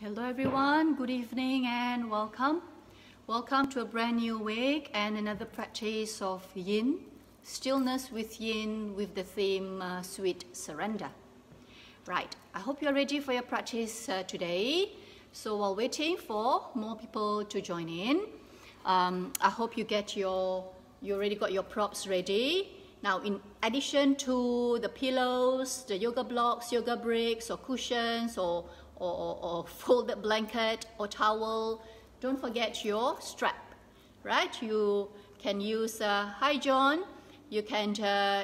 Hello everyone, good evening and welcome. Welcome to a brand new week and another practice of YIN, Stillness with YIN with the theme Sweet Surrender. Right, I hope you're ready for your practice today. So while waiting for more people to join in, I hope you already got your props ready. Now, in addition to the pillows, the yoga blocks, yoga bricks or cushions or folded blanket or towel, don't forget your strap, right? You can use hi John, you can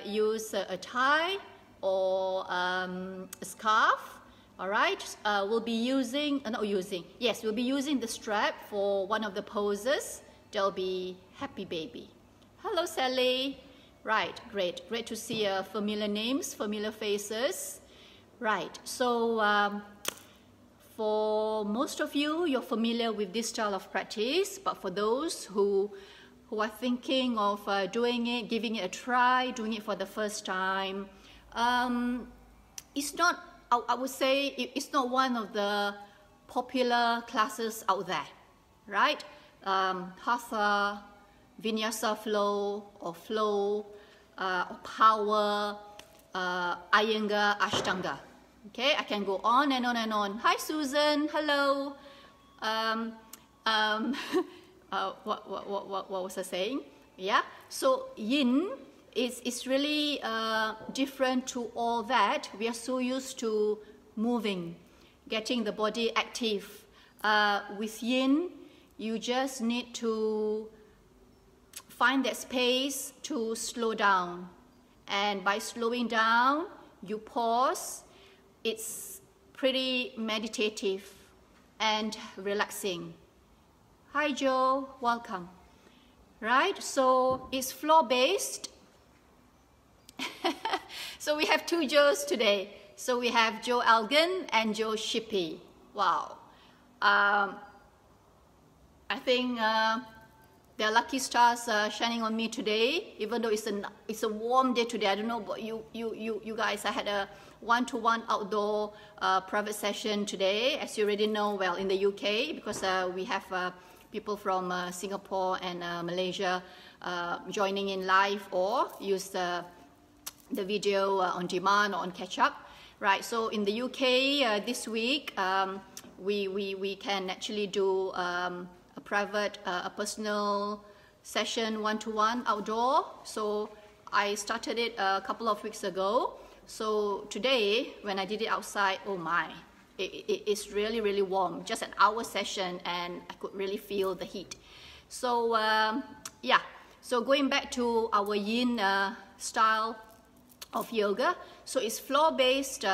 use a tie or a scarf, all right? We'll be using the strap for one of the poses. There'll be happy baby. Hello Sally. Right, great to see familiar names, familiar faces. Right, so for most of you, you're familiar with this style of practice, but for those who are thinking of doing it, giving it a try, doing it for the first time, it's not, I would say, it's not one of the popular classes out there, right? Hatha, Vinyasa flow, or power, Iyengar, Ashtanga. Okay, I can go on and on and on. Hi Susan, hello. What was I saying? Yeah, so Yin is really different to all that. We are so used to moving, getting the body active. With Yin, you just need to find that space to slow down. And by slowing down, you pause. It's pretty meditative and relaxing. Hi Joe, welcome. Right, so it's floor-based. So we have two Joes today. So we have Joe Algan and Joe Shippey. Wow. I think there are lucky stars shining on me today, even though it's a warm day today. I don't know about you guys. I had a one-to-one outdoor private session today, as you already know, well, in the UK, because we have people from Singapore and Malaysia joining in live or use the video on demand or on catch-up. Right, so in the UK this week, we can actually do a private, a personal session, one-to-one outdoor. So I started it a couple of weeks ago. So today, when I did it outside, oh my, it's really, really warm. Just an hour session and I could really feel the heat. So yeah, so going back to our Yin style of yoga. So it's floor-based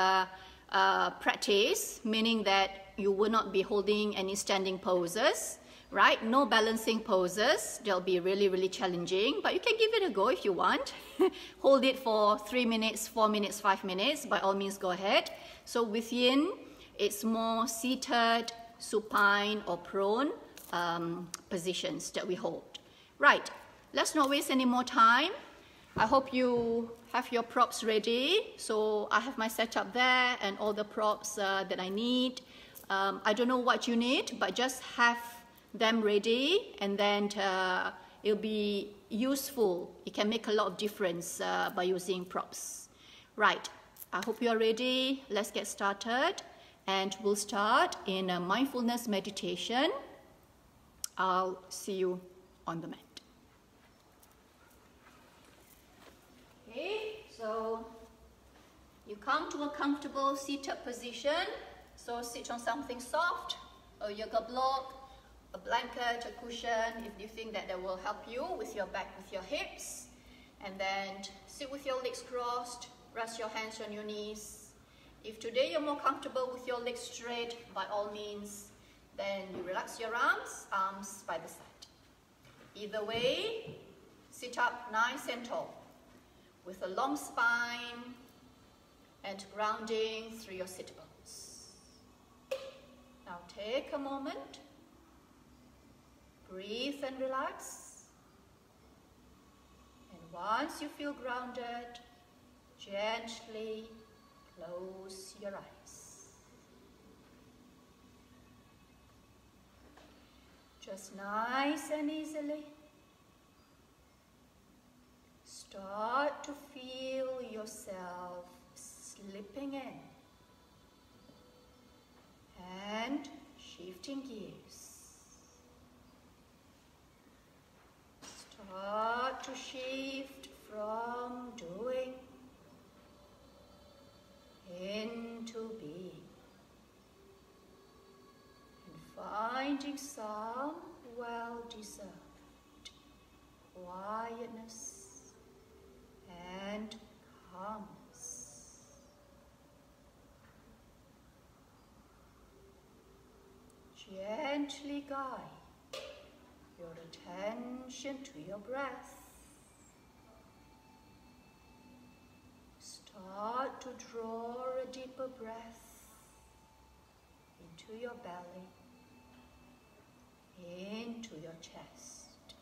practice, meaning that you will not be holding any standing poses, right? No balancing poses. They'll be really, really challenging, but you can give it a go if you want. Hold it for 3 minutes, 4 minutes, 5 minutes. By all means, go ahead. So with Yin, it's more seated, supine, or prone positions that we hold. Right, let's not waste any more time. I hope you have your props ready. So I have my setup there and all the props that I need. I don't know what you need, but just have them ready, and then it'll be useful. It can make a lot of difference by using props. Right, I hope you're ready. Let's get started, and we'll start in a mindfulness meditation. I'll see you on the mat. Okay, so you come to a comfortable seated position. So sit on something soft, a yoga block, a blanket, a cushion, if you think that will help you with your back, with your hips. And then sit with your legs crossed, rest your hands on your knees. If today you're more comfortable with your legs straight, by all means, then you relax your arms by the side. Either way, sit up nice and tall with a long spine and grounding through your sit bones. Now take a moment. Breathe and relax. And once you feel grounded, gently close your eyes. Just nice and easily. Start to feel yourself slipping in and shifting gears. Start to shift from doing into being, and finding some well-deserved quietness and calmness. Gently guide your attention to your breath. Start to draw a deeper breath into your belly, into your chest.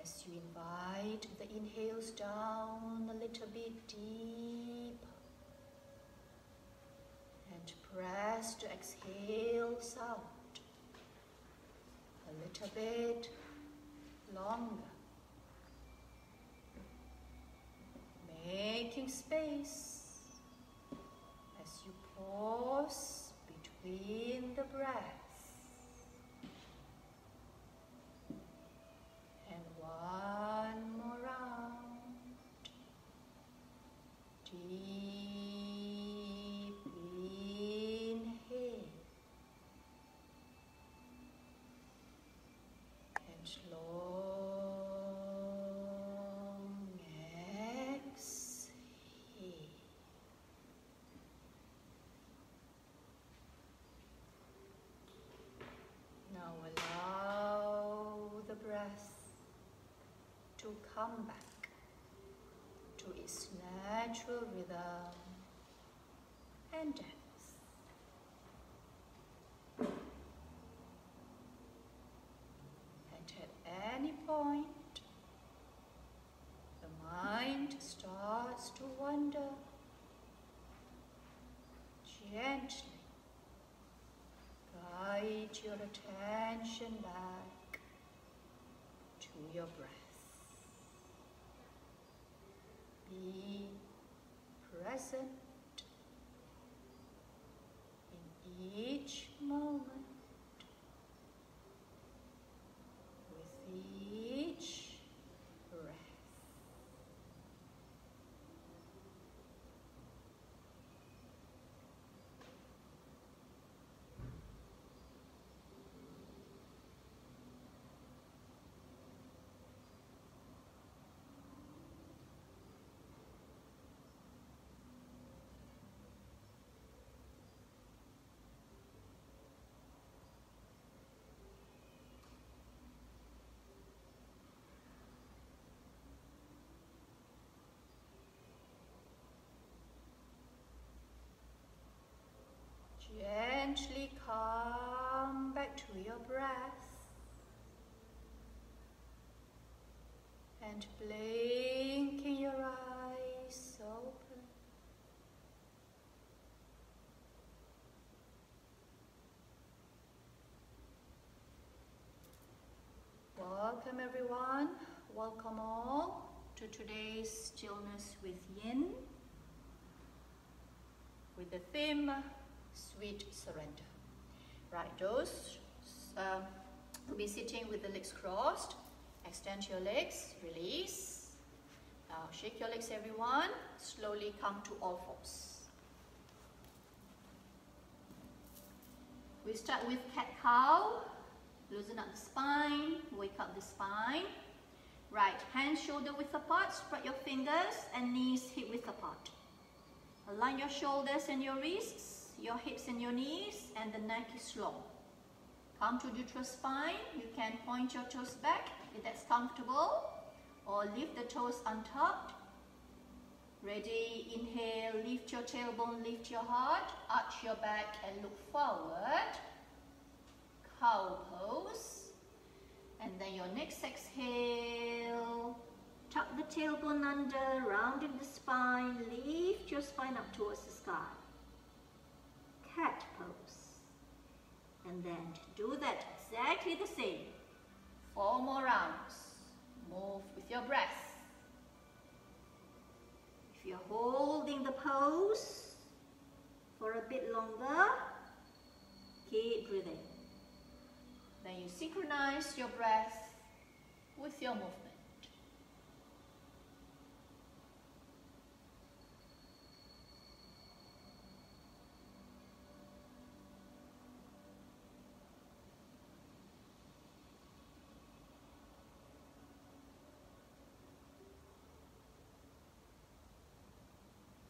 As you invite the inhales down a little bit deeper, and press to exhales out a little bit longer. Making space as you pause between the breaths. And one more round. Deep inhale. And long exhale. Now allow the breath to come back to its natural rhythm and depth. And at any point, the mind starts to wander. Gently guide your attention back to your breath. Be present in each moment, with each breath. Gently come back to your breath and blinking your eyes open. Welcome everyone, welcome all to today's Stillness with Yin, with the theme Sweet Surrender. Right, those will be sitting with the legs crossed. Extend your legs, release. Now shake your legs everyone. Slowly come to all fours. We start with cat-cow. Loosen up the spine, wake up the spine. Right, hands shoulder width apart. Spread your fingers and knees hip width apart. Align your shoulders and your wrists, your hips and your knees, and the neck is long. Come to neutral spine. You can point your toes back if that's comfortable, or lift the toes untucked. Ready, inhale, lift your tailbone, lift your heart, arch your back and look forward. Cow pose. And then your next exhale, tuck the tailbone under, rounding the spine, lift your spine up towards the sky. Cat pose. And then do that exactly the same. 4 more rounds. Move with your breath. If you're holding the pose for a bit longer, keep breathing. Then you synchronize your breath with your movement.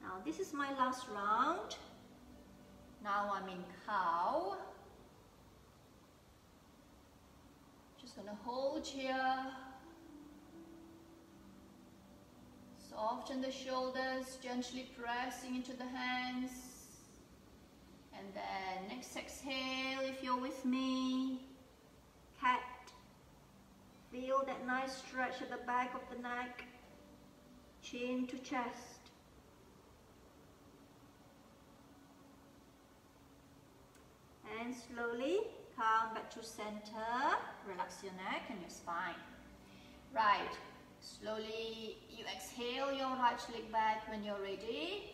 Now this is my last round. Now I'm in cow. Just gonna hold here. Soften the shoulders, gently pressing into the hands. And then next exhale, if you're with me, cat. Feel that nice stretch at the back of the neck, chin to chest. And slowly come back to center, relax your neck and your spine. Right, slowly you exhale your right leg back when you're ready.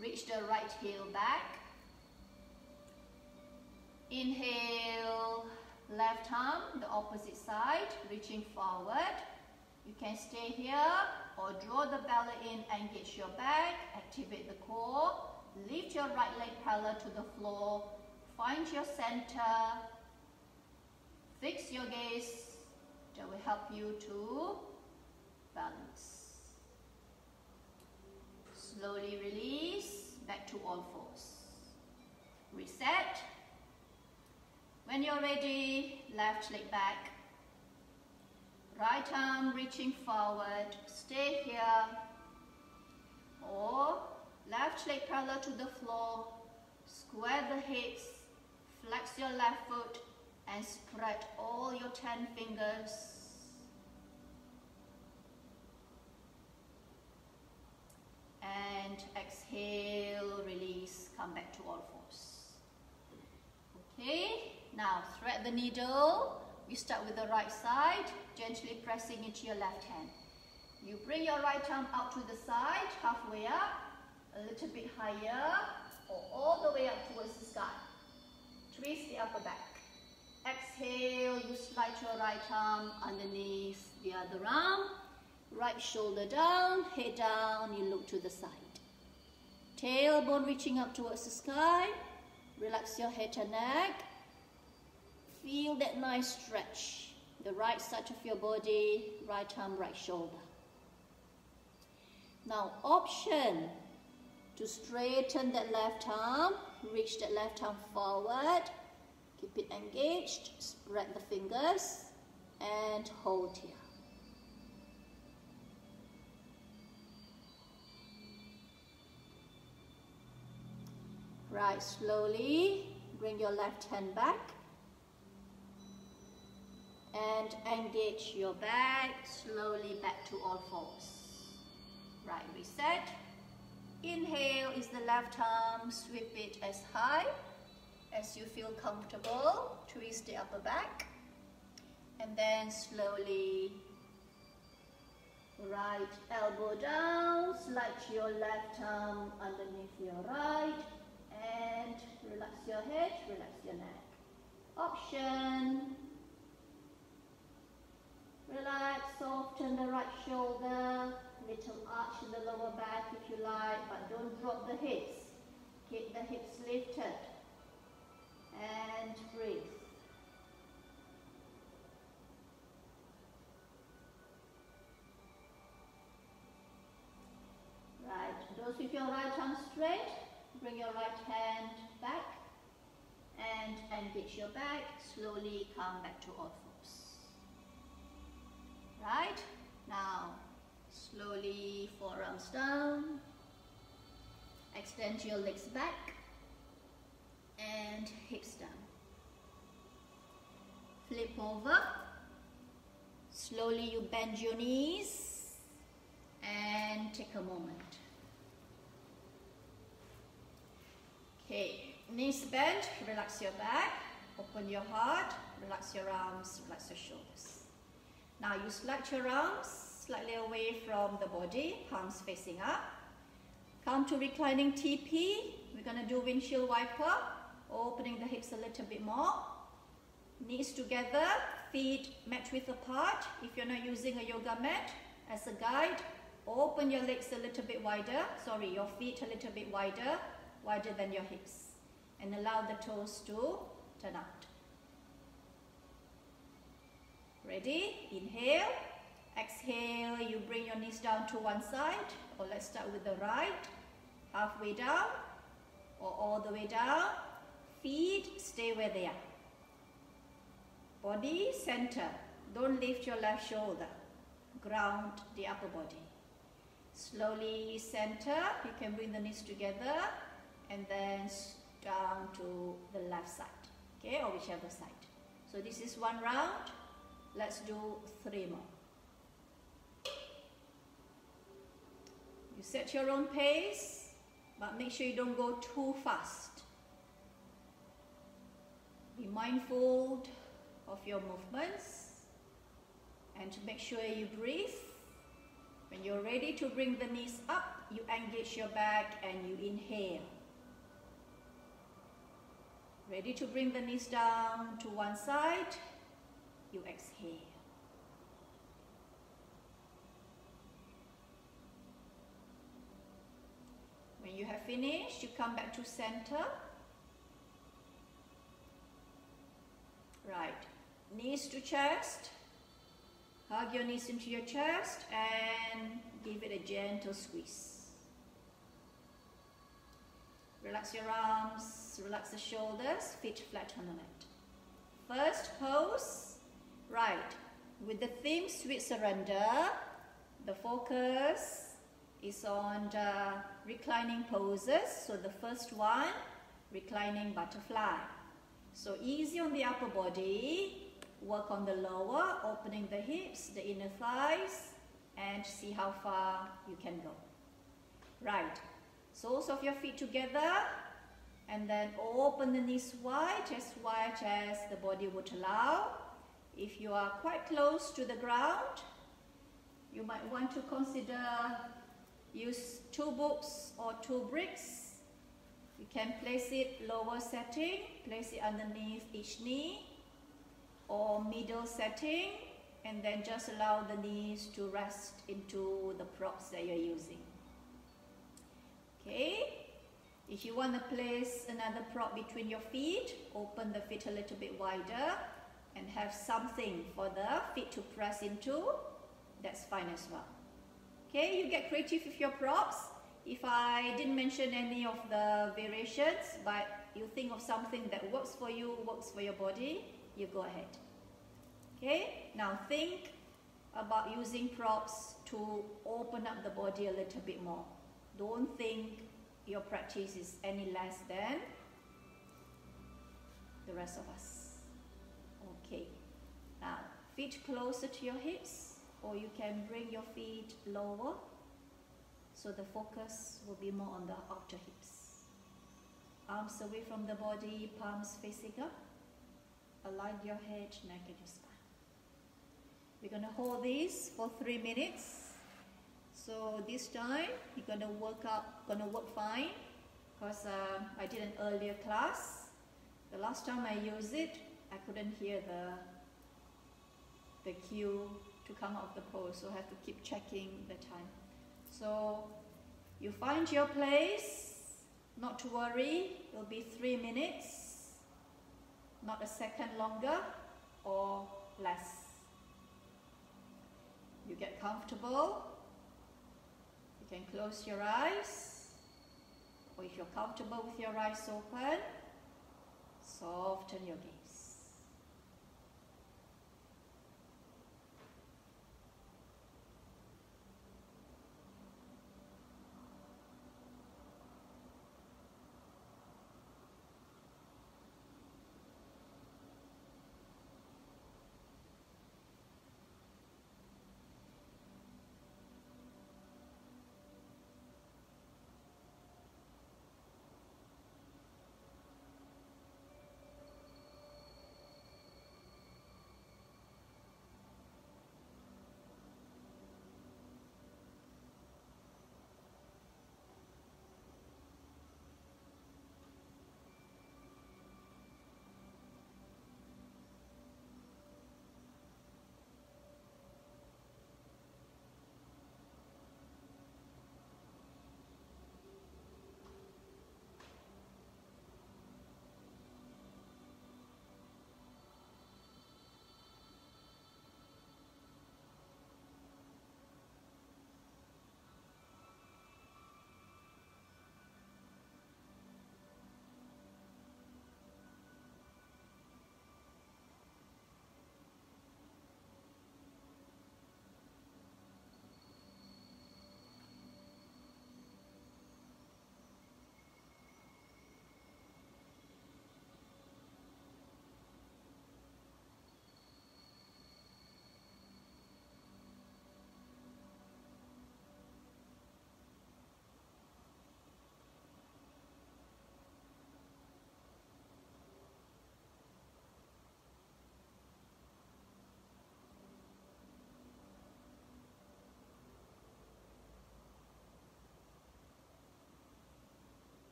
Reach the right heel back. Inhale, left arm, the opposite side, reaching forward. You can stay here or draw the belly in, engage your back, activate the core. Lift your right leg parallel to the floor. Find your center, fix your gaze, that will help you to balance. Slowly release, back to all fours. Reset. When you're ready, left leg back. Right arm reaching forward, stay here. Or left leg parallel to the floor, square the hips. Flex your left foot and spread all your 10 fingers. And exhale, release, come back to all fours. Okay, now thread the needle. You start with the right side, gently pressing into your left hand. You bring your right arm out to the side, halfway up, a little bit higher, or all the way up towards the sky. Twist the upper back. Exhale, you slide your right arm underneath the other arm. Right shoulder down, head down, you look to the side. Tailbone reaching up towards the sky. Relax your head and neck. Feel that nice stretch. The right side of your body, right arm, right shoulder. Now option to straighten that left arm. Reach that left arm forward, keep it engaged, spread the fingers and hold here. Right, slowly bring your left hand back and engage your back, slowly back to all fours. Right, reset. Inhale is the left arm, sweep it as high as you feel comfortable. Twist the upper back. And then slowly, right elbow down, slide your left arm underneath your right. And relax your head, relax your neck. Option. Relax, soften the right shoulder. Little arch in the lower back if you like, but don't drop the hips. Keep the hips lifted. And breathe. Right, those with your right arm straight, bring your right hand back and engage your back. Slowly come back to all fours. Right, now slowly forearms down, extend your legs back and hips down. Flip over, slowly you bend your knees and take a moment. Okay, knees bent, relax your back, Open your heart, relax your arms, relax your shoulders. Now you slide your arms slightly away from the body, palms facing up. Come to reclining TP. We're going to do windshield wiper, opening the hips a little bit more. Knees together, feet mat width apart. If you're not using a yoga mat as a guide, open your legs a little bit wider. Sorry, your feet a little bit wider than your hips. And allow the toes to turn out. Ready? Inhale. Exhale, you bring your knees down to one side. Or let's start with the right. Halfway down or all the way down. Feet stay where they are. Body center. Don't lift your left shoulder. Ground the upper body. Slowly center. You can bring the knees together and then down to the left side. Okay, or whichever side. So this is one round. Let's do 3 more. You set your own pace, but make sure you don't go too fast. Be mindful of your movements and to make sure you breathe. When you're ready to bring the knees up, you engage your back and you inhale. Ready to bring the knees down to one side, you exhale. When you have finished, you come back to center. Right, knees to chest. Hug your knees into your chest and give it a gentle squeeze. Relax your arms, relax the shoulders, feet flat on the mat. First pose, right, with the theme Sweet Surrender, the focus is on the reclining poses. So the first one, reclining butterfly. So easy on the upper body, work on the lower, opening the hips, the inner thighs, and see how far you can go. Right, soles of your feet together, and then open the knees wide as the body would allow. If you are quite close to the ground, you might want to consider use 2 books or 2 bricks. You can place it lower setting, place it underneath each knee, or middle setting, and then just allow the knees to rest into the props that you're using. Okay, if you want to place another prop between your feet, open the feet a little bit wider and have something for the feet to press into, that's fine as well. Okay, you get creative with your props. If I didn't mention any of the variations, but you think of something that works for you, works for your body, you go ahead. Okay, now think about using props to open up the body a little bit more. Don't think your practice is any less than the rest of us. Okay, now feet closer to your hips, or you can bring your feet lower, so the focus will be more on the outer hips. Arms away from the body, palms facing up. Align your head, neck and your spine. We're going to hold this for 3 minutes. So this time you're going to work fine, because I did an earlier class. The last time I used it, I couldn't hear the cue to come out of the pose, so I have to keep checking the time. So you find your place, not to worry, it'll be 3 minutes, not a second longer or less. You get comfortable, you can close your eyes, or if you're comfortable with your eyes open, soften your gaze.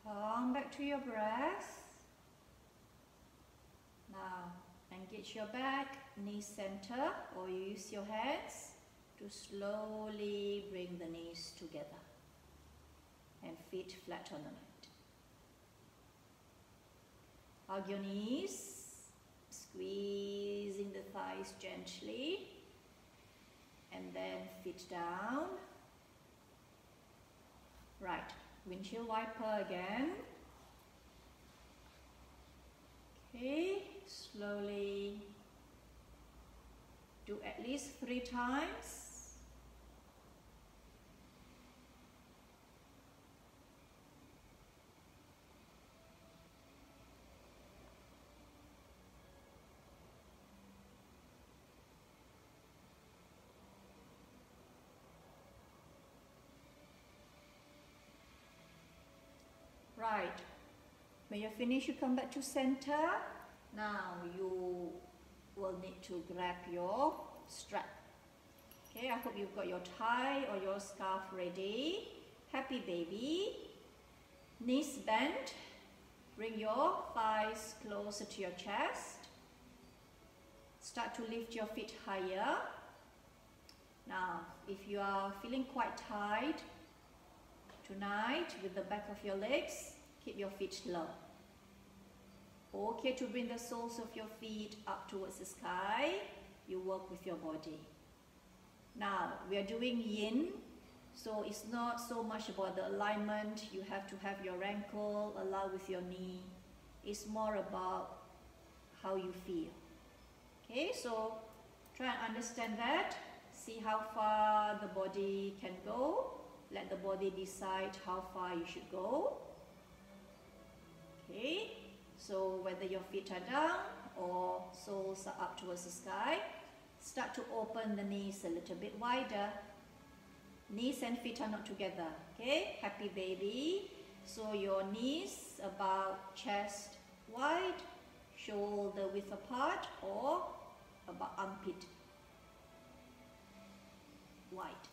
Come back to your breath. Now, engage your back, knee center, or you use your hands to slowly bring the knees together and feet flat on the mat. Hug your knees, squeezing the thighs gently, and then feet down. Right, windshield wiper again. Okay, slowly do at least 3 times. Right, when you're finished, you come back to center. Now you will need to grab your strap. Okay, I hope you've got your tie or your scarf ready. Happy baby. Knees bent. Bring your thighs closer to your chest. Start to lift your feet higher. Now, if you are feeling quite tight tonight with the back of your legs, keep your feet low. Okay to bring the soles of your feet up towards the sky. You work with your body. Now, we are doing yin, so it's not so much about the alignment. You have to have your ankle aligned with your knee. It's more about how you feel. Okay, so try and understand that. See how far the body can go. Let the body decide how far you should go. Okay, so whether your feet are down or soles are up towards the sky, start to open the knees a little bit wider. Knees and feet are not together. Okay, happy baby. So your knees about chest wide, shoulder width apart, or about armpit wide.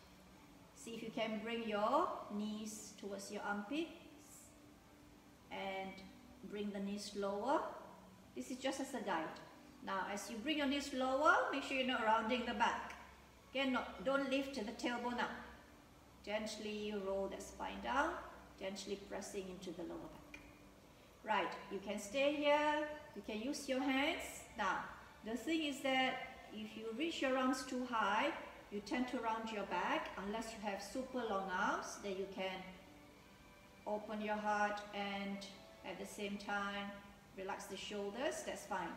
See if you can bring your knees towards your armpits and bring the knees lower. This is just as a guide. Now, as you bring your knees lower, make sure you're not rounding the back. Okay, don't lift the tailbone up. Gently roll the spine down, gently pressing into the lower back. Right, you can stay here, you can use your hands. Now, the thing is that if you reach your arms too high, you tend to round your back. Unless you have super long arms, then you can open your heart and at the same time relax the shoulders, that's fine.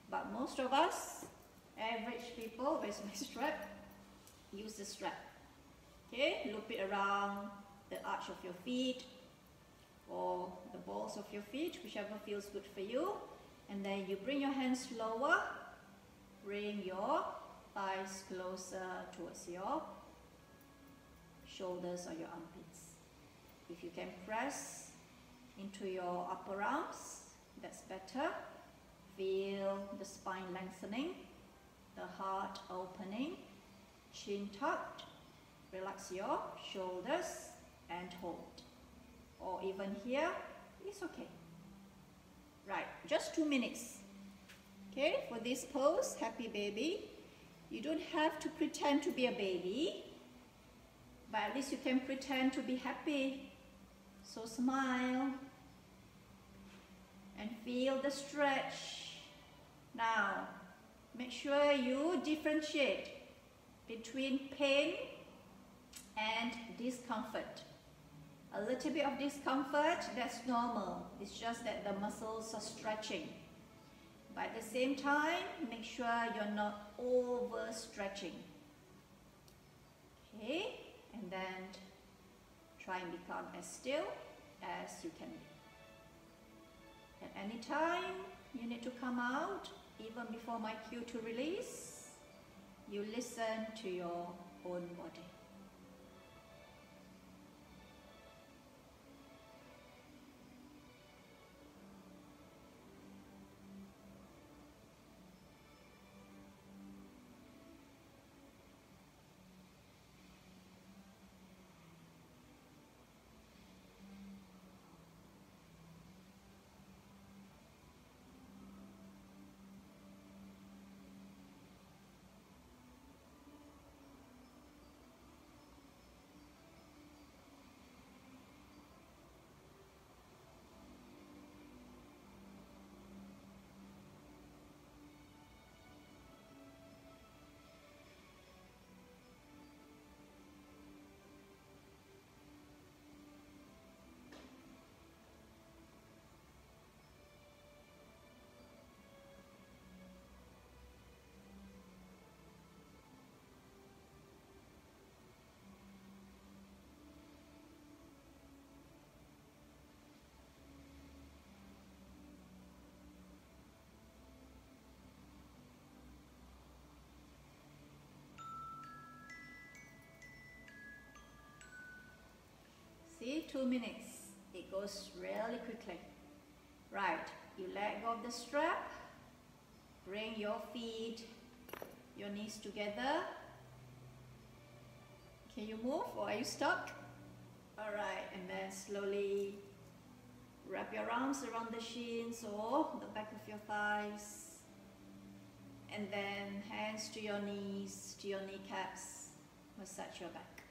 But most of us, average people, where's my strap? Use the strap. Okay, loop it around the arch of your feet or the balls of your feet, whichever feels good for you. And then you bring your hands lower, bring your thighs closer towards your shoulders or your armpits. If you can press into your upper arms, that's better. Feel the spine lengthening, the heart opening, chin tucked. Relax your shoulders and hold. Or even here, it's okay. Right, just 2 minutes. Okay, for this pose, happy baby. You don't have to pretend to be a baby, but at least you can pretend to be happy. So smile and feel the stretch. Now, make sure you differentiate between pain and discomfort. A little bit of discomfort, that's normal. It's just that the muscles are stretching. But at the same time, make sure you're not overstretching. Okay, and then try and become as still as you can be. At any time you need to come out, even before my cue to release, you listen to your own body. 2 minutes. It goes really quickly. Right, you let go of the strap, bring your feet, your knees together. Can you move or are you stuck? Alright, and then slowly wrap your arms around the shins or the back of your thighs. And then hands to your knees, to your kneecaps, massage your back.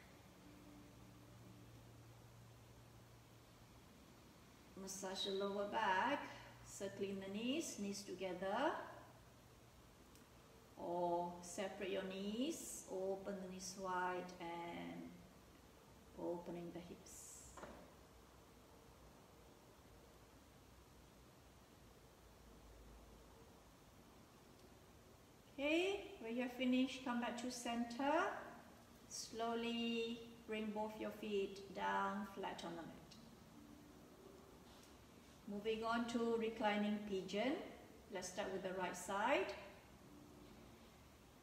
Massage the lower back, circling the knees, knees together. Or separate your knees, open the knees wide and opening the hips. Okay, when you're finished, come back to center. Slowly bring both your feet down flat on the mat. Moving on to reclining pigeon. Let's start with the right side.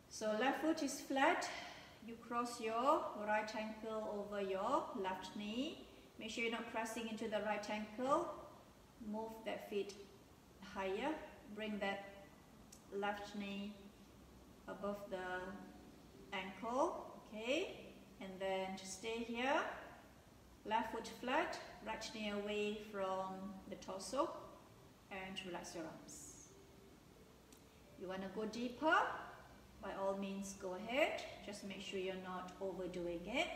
So left foot is flat. You cross your right ankle over your left knee. Make sure you're not pressing into the right ankle. Move that feet higher. Bring that left knee above the ankle. Okay, and then stay here. Left foot flat, right knee away from the torso, and relax your arms. You want to go deeper? By all means, go ahead. Just make sure you're not overdoing it.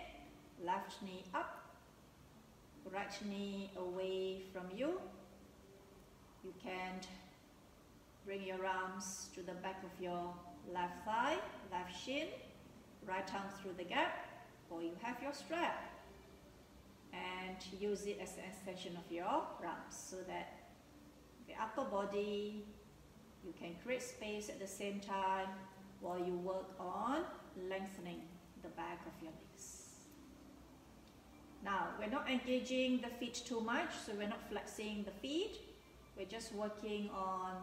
Left knee up, right knee away from you. You can bring your arms to the back of your left thigh, left shin, right arm through the gap, or you have your strap. And use it as an extension of your arms so that the upper body, you can create space at the same time while you work on lengthening the back of your legs. Now, we're not engaging the feet too much, so we're not flexing the feet. We're just working on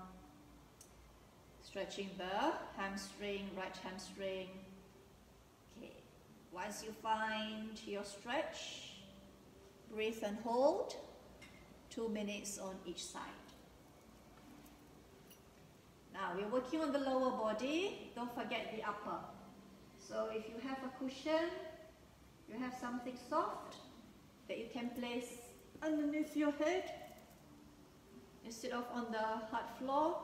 stretching the hamstring, right hamstring. Okay, once you find your stretch, breathe and hold, 2 minutes on each side. Now we're working on the lower body, don't forget the upper. So if you have a cushion, you have something soft that you can place underneath your head instead of on the hard floor,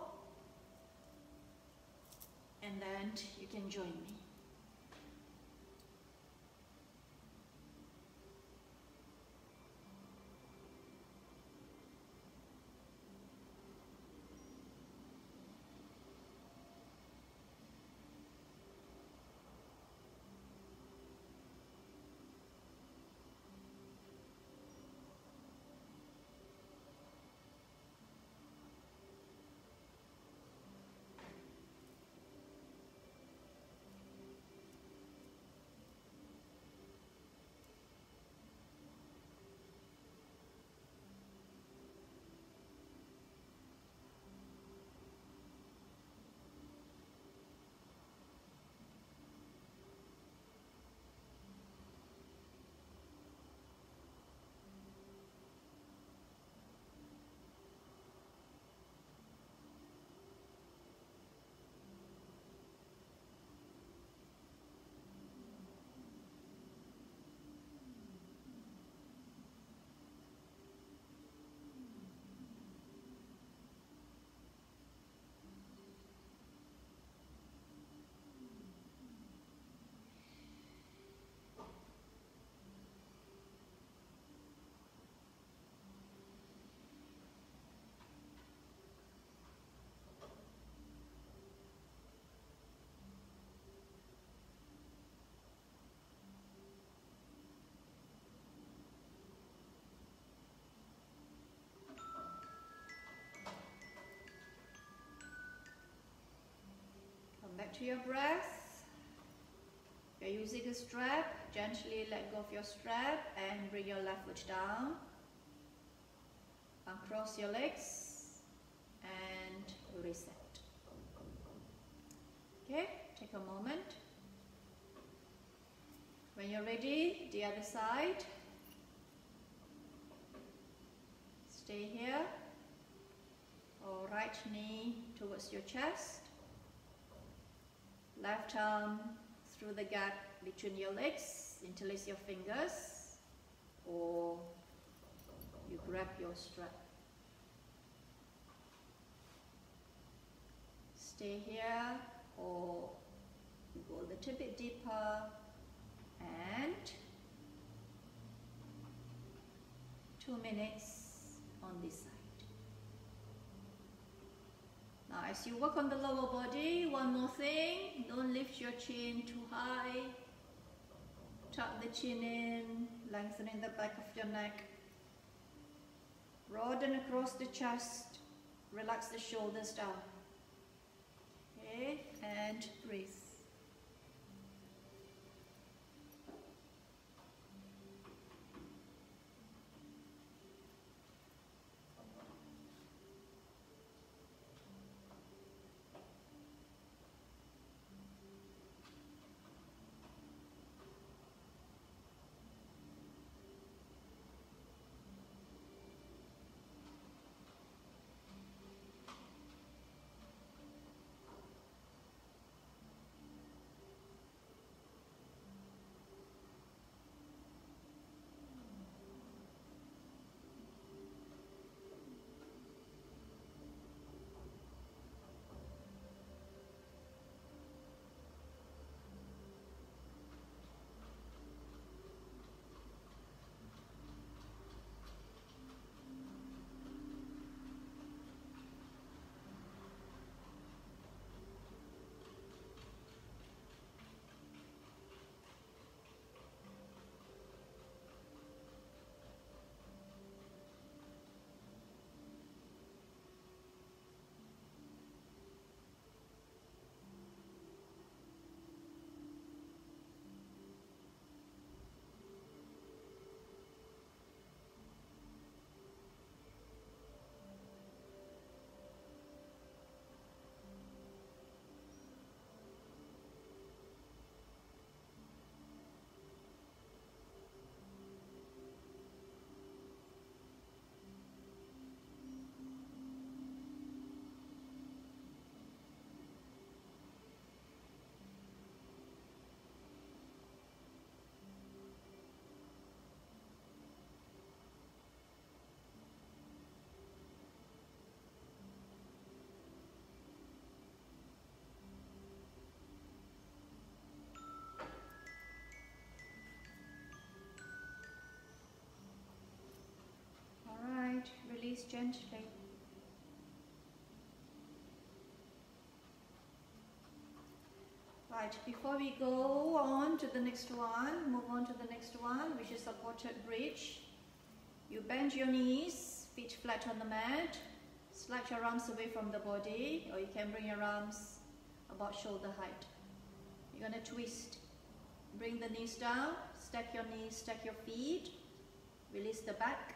and then you can join me. Back to your breath. You're using a strap, gently let go of your strap and bring your left foot down. Uncross your legs and reset. Okay, take a moment. When you're ready, the other side. stay here. Or right knee towards your chest. Left arm through the gap between your legs, interlace your fingers, or you grab your strap. Stay here, or you go a little bit deeper, and 2 minutes on this side. Now as you work on the lower body, one more thing, don't lift your chin too high. Tuck the chin in, lengthening the back of your neck. Broaden across the chest, relax the shoulders down. Okay, and breathe. Release gently. Right, before we go on to the next one, move on to the next one, which is supported bridge. You bend your knees, feet flat on the mat, slide your arms away from the body, or you can bring your arms about shoulder height. You're going to twist. Bring the knees down, stack your knees, stack your feet, release the back.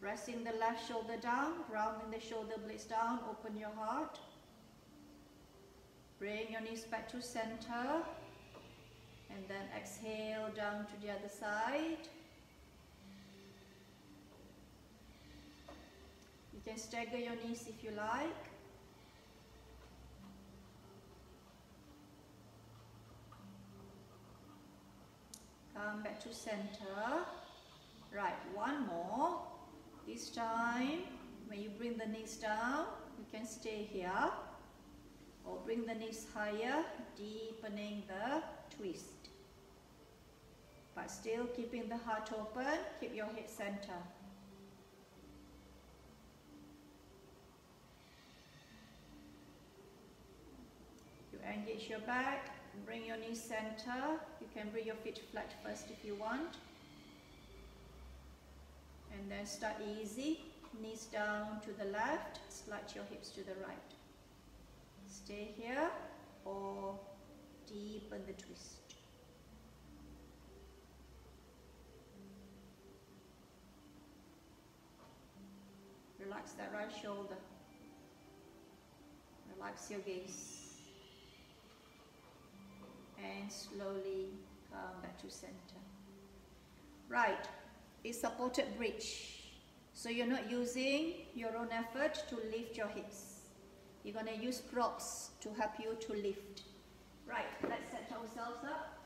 Pressing the left shoulder down, rounding the shoulder blades down, open your heart. Bring your knees back to center. And then exhale down to the other side. You can stagger your knees if you like. Come back to center. Right, one more. This time, when you bring the knees down, you can stay here. Or bring the knees higher, deepening the twist. But still keeping the heart open, keep your head center. You engage your back, bring your knees center. You can bring your feet flat first if you want. And then start easy, knees down to the left, slide your hips to the right. Stay here or deepen the twist. Relax that right shoulder. Relax your gaze. And slowly come back to center. Right. is supported bridge. So you're not using your own effort to lift your hips. You're going to use props to help you to lift. Right, let's set ourselves up.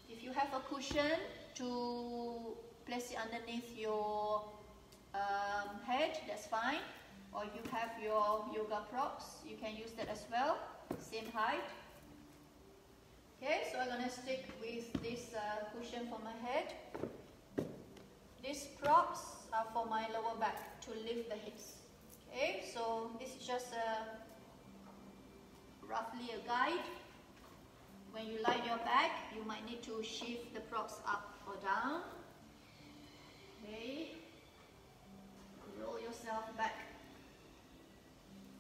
If you have a cushion to place it underneath your head, that's fine. Or you have your yoga props, you can use that as well, same height. Okay, so I'm going to stick with this cushion for my head. These props are for my lower back to lift the hips. Okay, so this is just roughly a guide. When you lie your back, you might need to shift the props up or down. Okay, roll yourself back.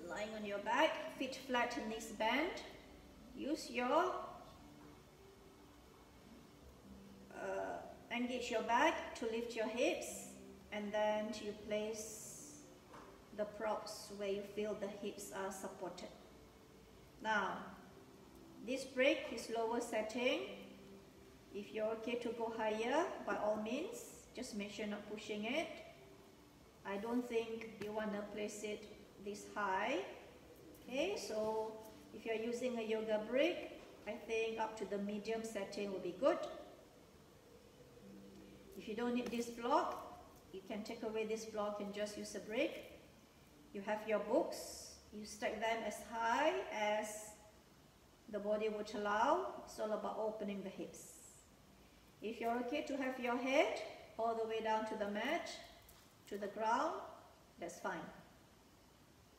Lying on your back, feet flat, knees bent. Use your engage your back to lift your hips, and then you place the props where you feel the hips are supported. Now, this break is lower setting. If you're okay to go higher, by all means, just make sure not pushing it. I don't think you want to place it this high. Okay, so if you're using a yoga brick, I think up to the medium setting will be good. If you don't need this block, you can take away this block and just use a brick. You have your books, you stack them as high as the body would allow. It's all about opening the hips. If you're okay to have your head all the way down to the mat, to the ground, that's fine.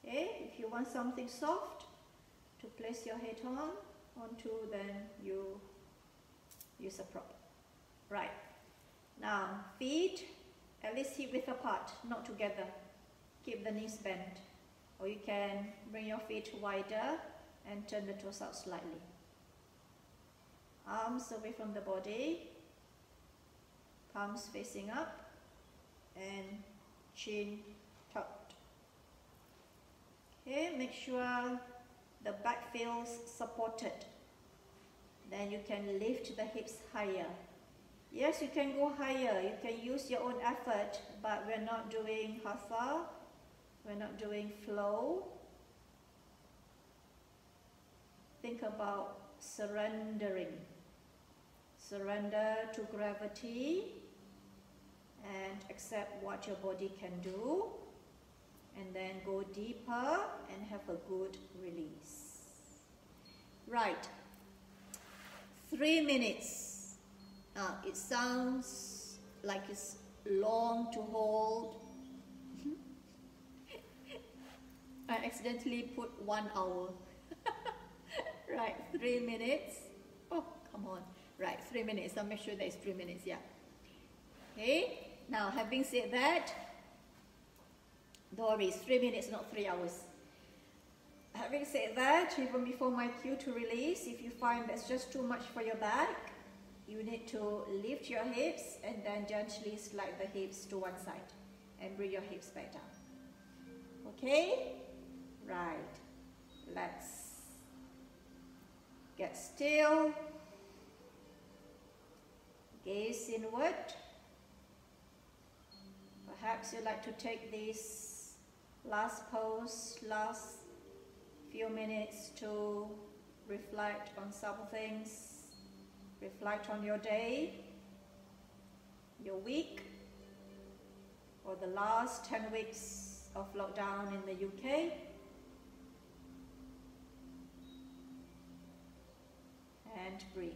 Okay, if you want something soft to place your head onto, then you use a prop. Right. Now, feet at least hip width apart, not together. Keep the knees bent. Or you can bring your feet wider and turn the toes out slightly. Arms away from the body. Palms facing up. And chin tucked. Okay, make sure the back feels supported. Then you can lift the hips higher. Yes, you can go higher. You can use your own effort, but we're not doing hatha. We're not doing flow. Think about surrendering. Surrender to gravity and accept what your body can do. And then go deeper and have a good release. Right. 3 minutes. It sounds like it's long to hold. I accidentally put 1 hour. Right, 3 minutes. Oh, come on. Right, 3 minutes. I'll make sure that it's 3 minutes, yeah. Okay, now having said that, Doris, 3 minutes, not 3 hours. Having said that, even before my cue to release, if you find that's just too much for your back, you need to lift your hips and then gently slide the hips to one side and bring your hips back down. Okay? Right. Let's get still. Gaze inward. Perhaps you'd like to take this last pose, last few minutes to reflect on some things. Reflect on your day, your week, or the last 10 weeks of lockdown in the UK. And breathe.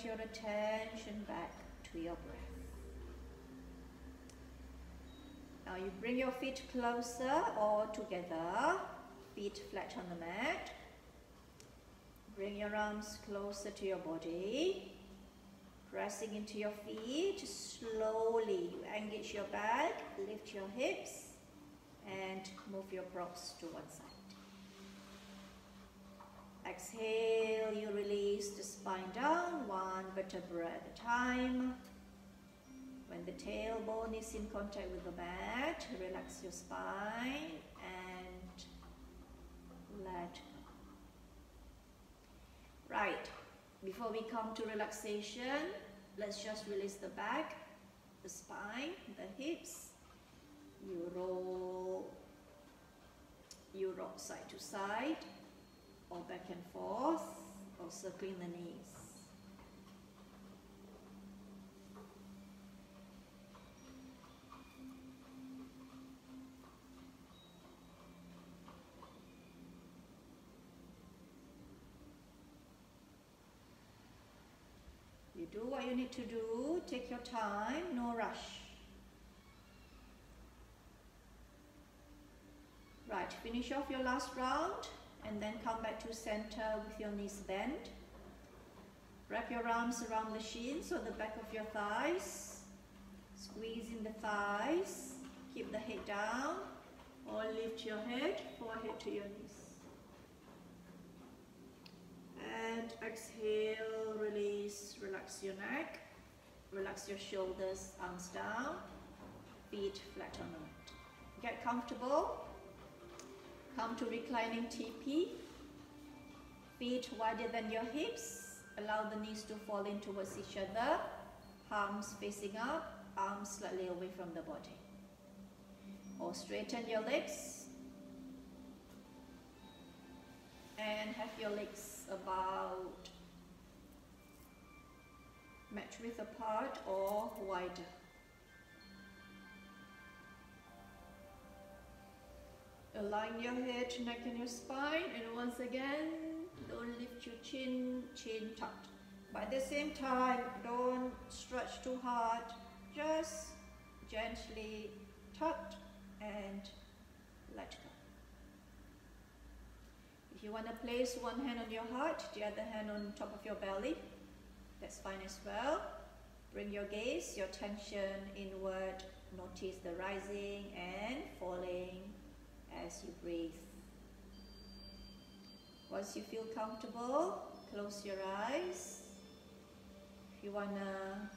your attention back to your breath. Now you bring your feet closer or together, feet flat on the mat. Bring your arms closer to your body, pressing into your feet. Slowly you engage your back, lift your hips, and move your props to one side. Exhale, you release the spine down, one vertebra at a time. When the tailbone is in contact with the mat, relax your spine and let go. Right, before we come to relaxation, let's just release the back, the spine, the hips. You rock side to side, or back and forth, or circling the knees. You do what you need to do, take your time, no rush. Right, finish off your last round and then come back to center with your knees bent. Wrap your arms around the shins or the back of your thighs. Squeeze in the thighs, keep the head down or lift your head, forehead to your knees. And exhale, release, relax your neck, relax your shoulders, arms down, feet flat on the mat. Get comfortable, come to reclining TP, feet wider than your hips, allow the knees to fall in towards each other, palms facing up, arms slightly away from the body. Or straighten your legs and have your legs about mat width apart or wider. Align your head, neck and your spine, and once again, don't lift your chin, chin tucked. But at the same time, don't stretch too hard, just gently tucked and let go. If you want to place one hand on your heart, the other hand on top of your belly, that's fine as well. Bring your gaze, your attention inward. Notice the rising and falling as you breathe. Once you feel comfortable, close your eyes. If you want to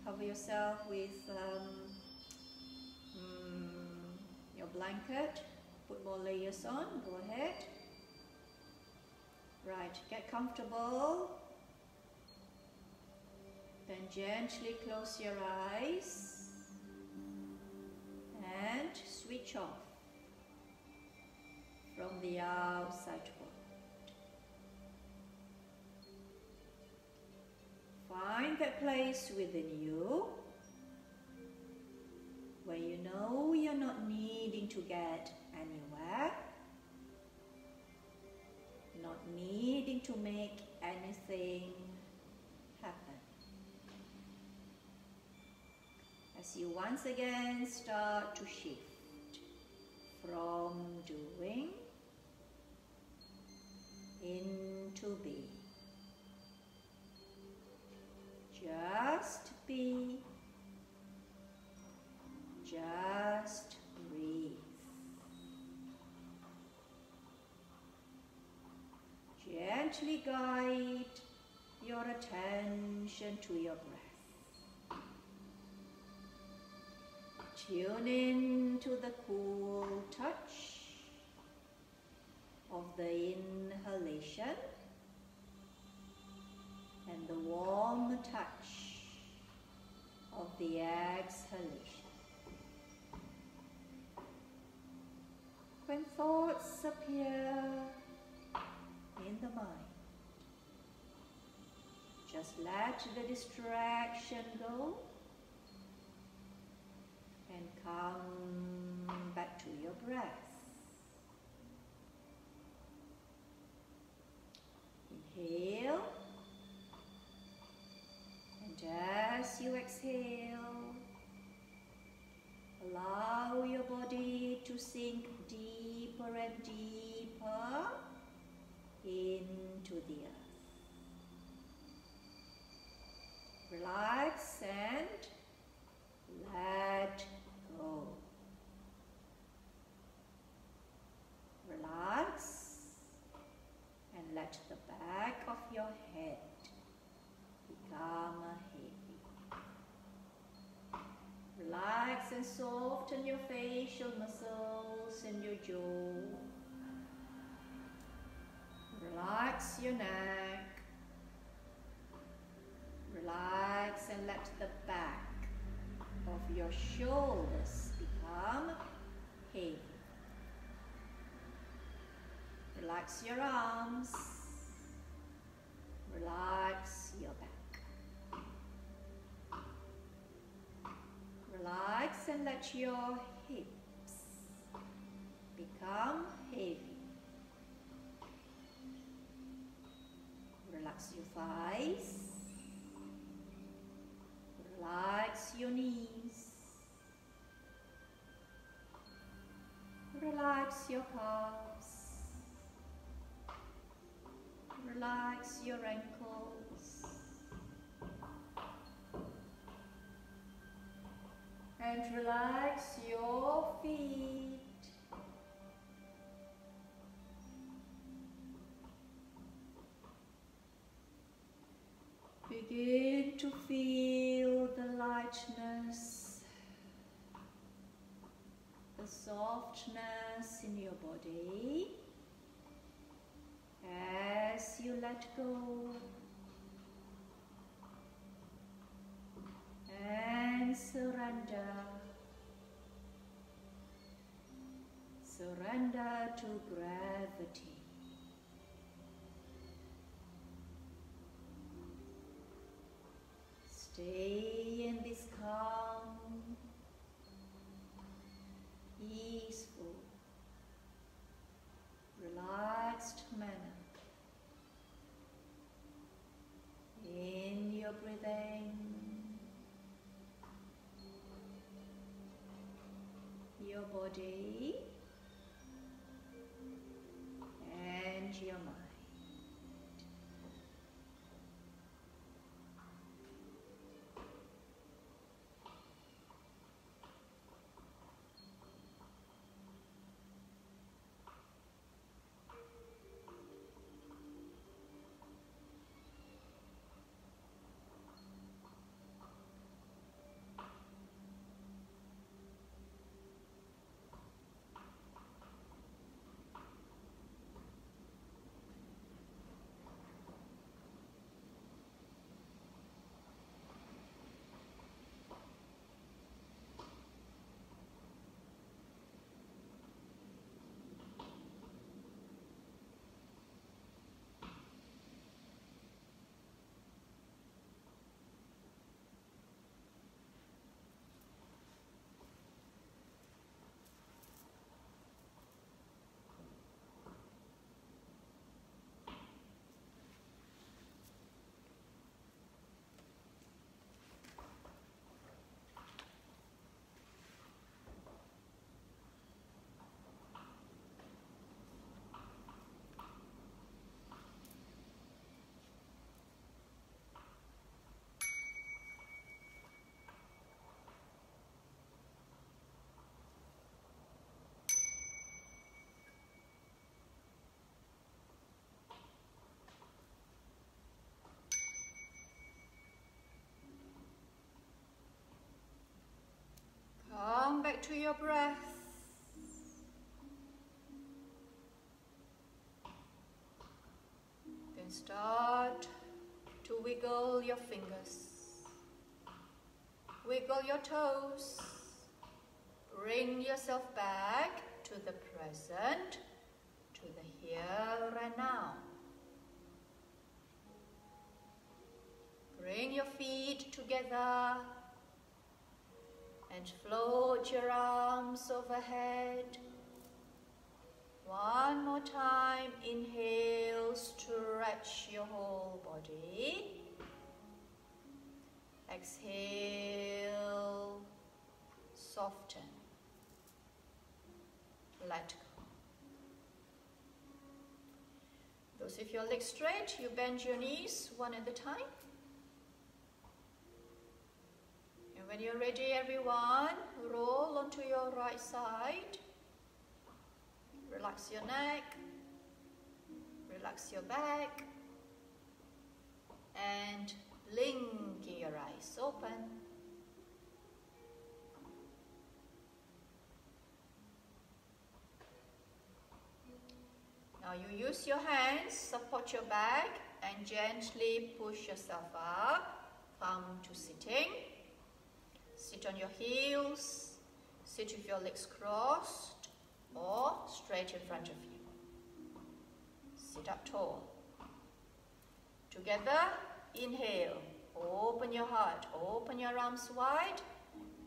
cover yourself with your blanket, put more layers on, go ahead. Right, get comfortable. Then gently close your eyes and switch off from the outside world. Find that place within you where you know you're not needing to get anywhere, not needing to make anything happen. As you once again start to shift from doing into being. Just be, just breathe. Gently guide your attention to your breath. Tune in to the cool touch of the inhalation and the warm touch of the exhalation. When thoughts appear in the mind, just let the distraction go and come back to your breath. Inhale and deeper into the earth. Relax and let go. Relax and let the back of your head become heavy. Relax and soften your facial muscles and your jaw. Relax your neck. Relax and let the back of your shoulders become heavy. Relax your arms. Relax your back. Relax and let your hips become heavy. Relax your thighs. Relax your knees. Relax your calves. Relax your ankles. And relax your feet. Begin to feel the lightness, the softness in your body as you let go and surrender. Surrender to gravity. Stay in this calm, peaceful, relaxed manner. In your breathing, your body, and your mind. Come back to your breath. Then start to wiggle your fingers. Wiggle your toes. Bring yourself back to the present, to the here and now. Bring your feet together and float your arms overhead. One more time, inhale, stretch your whole body. Exhale, soften, let go. So if your legs straight, you bend your knees one at a time. And when you're ready, everyone, roll onto your right side. Relax your neck. Relax your back. And blink your eyes open. Now you use your hands, support your back and gently push yourself up. Come to sitting. Sit on your heels. Sit with your legs crossed or straight in front of you. Sit up tall. Together, inhale. Open your heart. Open your arms wide.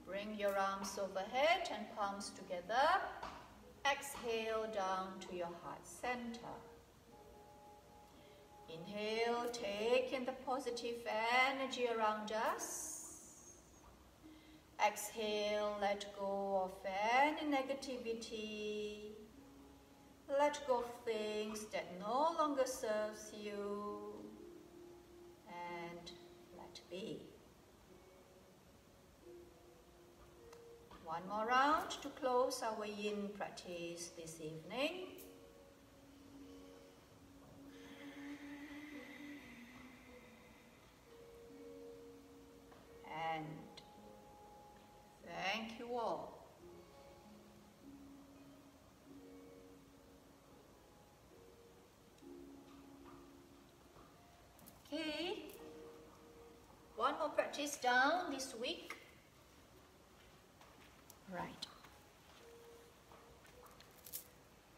Bring your arms overhead and palms together. Exhale down to your heart center. Inhale, take in the positive energy around us. Exhale, let go of any negativity. Let go of things that no longer serves you. And let be. One more round to close our yin practice this evening. And thank you all. Okay, one more practice down this week. Right.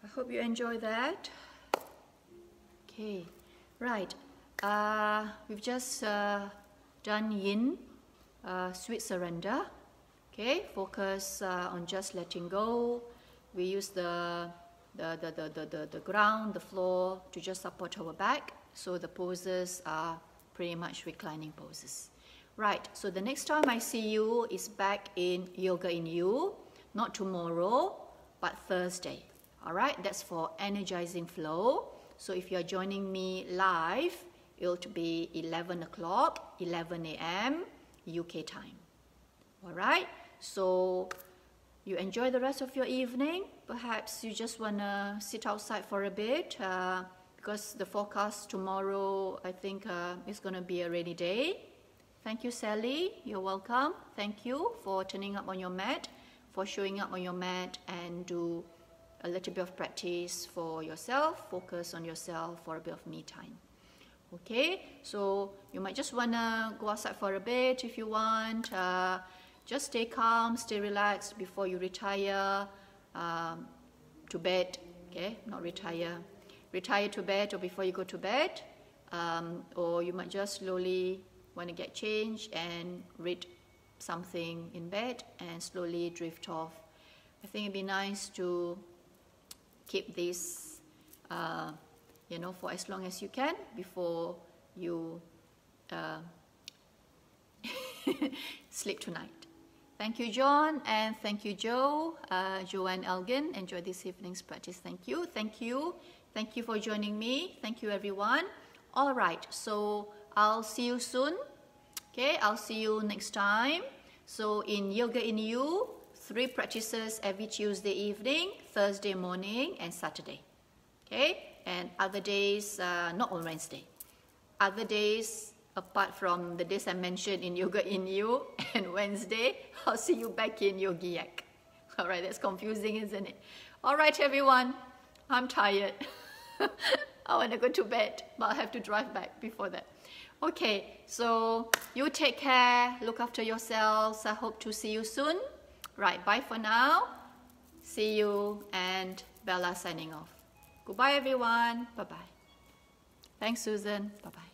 I hope you enjoy that. Okay, right. We've just done yin, sweet surrender. Okay, focus on just letting go. We use the ground, the floor to just support our back. So the poses are pretty much reclining poses. Right, so the next time I see you is back in Yoga in You, not tomorrow, but Thursday. All right, that's for energizing flow. So if you're joining me live, it'll be 11 o'clock, 11 a.m. UK time. All right, so you enjoy the rest of your evening. Perhaps you just want to sit outside for a bit because the forecast tomorrow, I think, is going to be a rainy day. Thank you, Sally. You're welcome. Thank you for turning up on your mat, for showing up on your mat and do a little bit of practice for yourself. Focus on yourself for a bit of me time. Okay, so you might just want to go outside for a bit if you want. Just stay calm, stay relaxed before you retire to bed. Okay, not retire. Retire to bed or before you go to bed. Or you might just slowly want to get changed and read something in bed and slowly drift off. I think it'd be nice to keep this, you know, for as long as you can before you sleep tonight. Thank you, John, and thank you, Joe, Joanne Elgin. Enjoy this evening's practice. Thank you. Thank you. Thank you for joining me. Thank you, everyone. All right, so I'll see you soon. Okay, I'll see you next time. So in Yoga in You, 3 practices every Tuesday evening, Thursday morning, and Saturday. Okay, and other days, not on Wednesday. Other days, apart from the days I mentioned in Yoga in You and Wednesday, I'll see you back in Yogiyak. All right, that's confusing, isn't it? All right, everyone, I'm tired. I want to go to bed, but I'll have to drive back before that. Okay, so you take care, look after yourselves. I hope to see you soon. Right, bye for now. See you, and Bella signing off. Goodbye, everyone. Bye-bye. Thanks, Susan. Bye-bye.